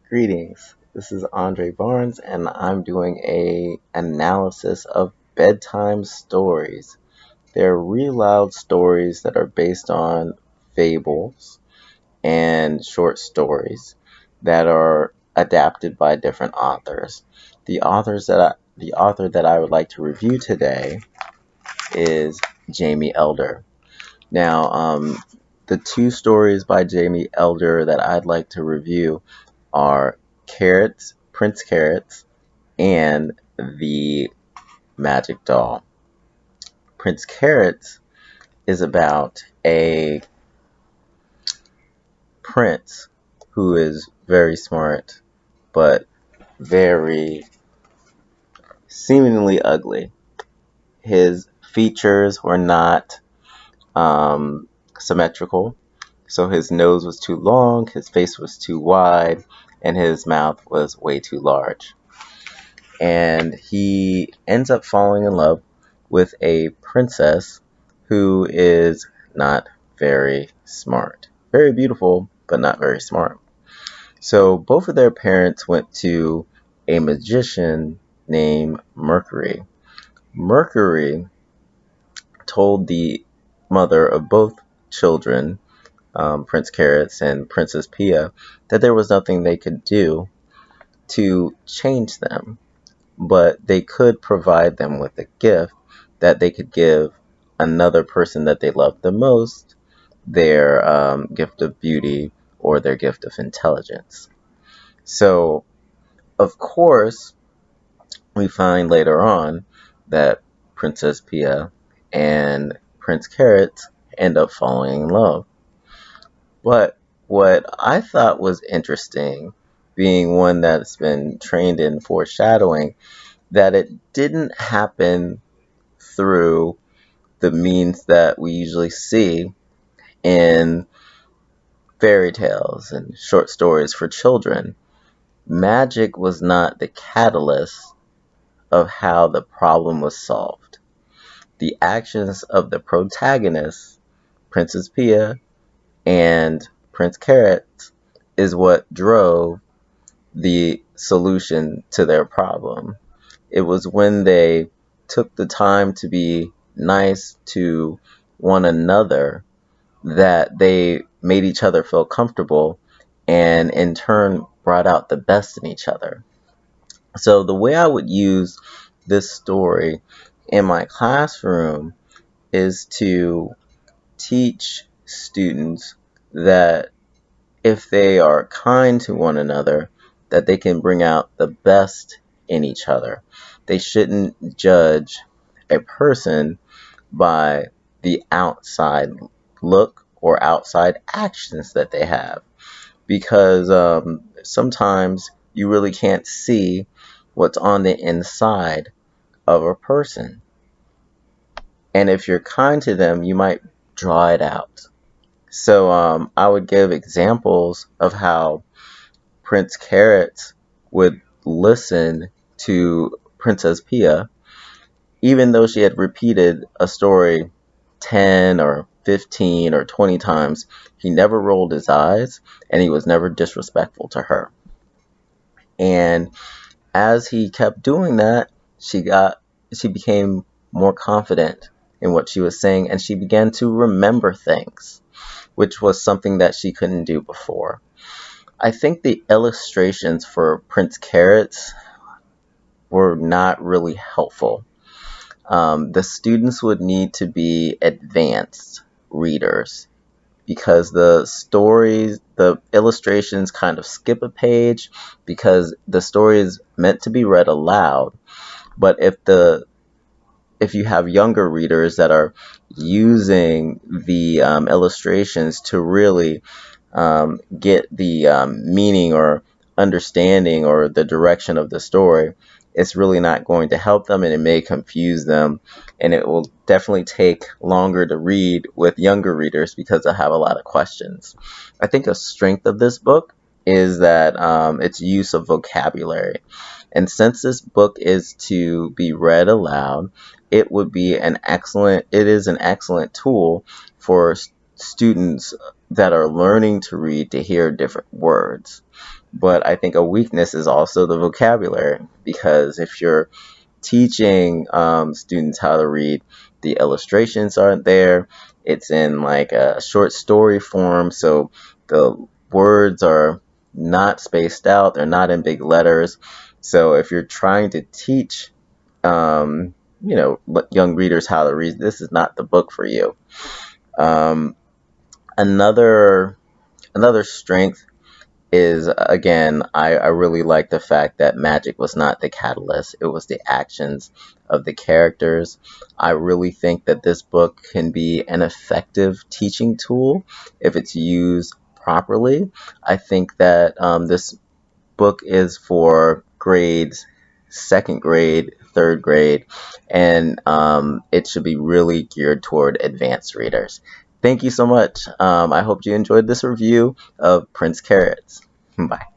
Greetings. This is Andre Barnes, and I'm doing a analysis of bedtime stories. They're real loud stories that are based on fables and short stories that are adapted by different authors. The author that I would like to review today is Jamie Elder. Now, the two stories by Jamie Elder that I'd like to review are Carrots, Prince Carrots, and the Magic Doll. Prince Carrots is about a prince who is very smart but very seemingly ugly. His features were not symmetrical, so his nose was too long, his face was too wide, and his mouth was way too large. And he ends up falling in love with a princess who is not very smart. Very beautiful, but not very smart. So both of their parents went to a magician named Mercury. Mercury told the mother of both children, Prince Carrots and Princess Pia, that there was nothing they could do to change them, but they could provide them with a gift that they could give another person that they loved the most their gift of beauty or their gift of intelligence. So, of course, we find later on that Princess Pia and Prince Carrot end up falling in love. But what I thought was interesting, being one that's been trained in foreshadowing, that it didn't happen through the means that we usually see in fairy tales and short stories for children. Magic was not the catalyst of how the problem was solved. The actions of the protagonists, Princess Pia and Prince Carrot, is what drove the solution to their problem. It was when they took the time to be nice to one another that they made each other feel comfortable and in turn brought out the best in each other. So, the way I would use this story in my classroom is to teach students that if they are kind to one another, that they can bring out the best in each other. They shouldn't judge a person by the outside look or outside actions that they have, because sometimes you really can't see what's on the inside of a person. And if you're kind to them, you might draw it out. So I would give examples of how Prince Carrot would listen to Princess Pia, even though she had repeated a story 10 or 15 or 20 times. He never rolled his eyes and he was never disrespectful to her. And as he kept doing that, she became more confident in what she was saying and she began to remember things, which was something that she couldn't do before. I think the illustrations for Prince Carrots were not really helpful. The students would need to be advanced readers because the illustrations kind of skip a page because the story is meant to be read aloud. But if you have younger readers that are using the illustrations to really get the meaning or understanding or the direction of the story, it's really not going to help them and it may confuse them. And it will definitely take longer to read with younger readers because they'll have a lot of questions. I think a strength of this book is that its use of vocabulary. And since this book is to be read aloud, it is an excellent tool for students that are learning to read to hear different words. But I think a weakness is also the vocabulary, because if you're teaching students how to read, the illustrations aren't there. It's in like a short story form, so the words are not spaced out, they're not in big letters. So if you're trying to teach young readers how to read, this is not the book for you. um, another another strength is, again, I really like the fact that magic was not the catalyst, it was the actions of the characters. I really think that this book can be an effective teaching tool if it's used properly. I think that this book is for grades second grade, third grade, and it should be really geared toward advanced readers. Thank you so much. I hope you enjoyed this review of Prince Carrots. Bye.